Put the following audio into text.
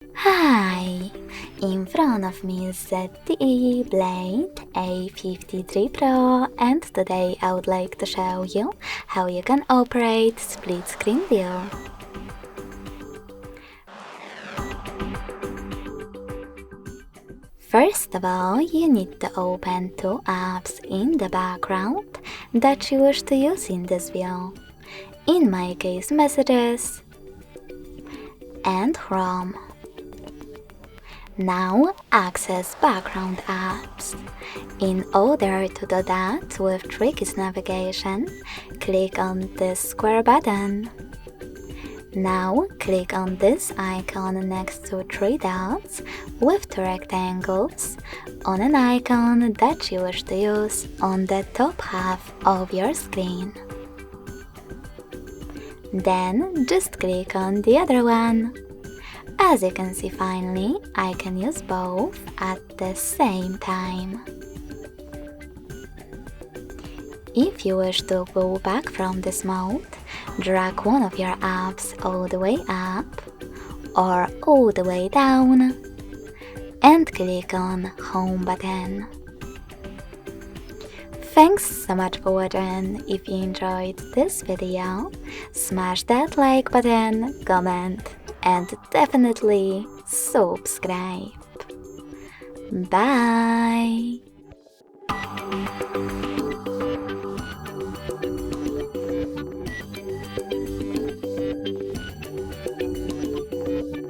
Hi! In front of me is ZTE Blade A53 Pro, and today I would like to show you how you can operate split screen view. First of all, you need to open two apps in the background that you wish to use in this view. In my case, Messages and Chrome. Now access background apps. In order to do that with Tricky's navigation, click on this square button. Now click on this icon next to three dots with two rectangles on an icon that you wish to use on the top half of your screen. Then just click on the other one. As you can see, finally, I can use both at the same time. If you wish to go back from this mode, drag one of your apps all the way up or all the way down and click on Home button. Thanks so much for watching. If you enjoyed this video, smash that like button, comment, and definitely subscribe. Bye!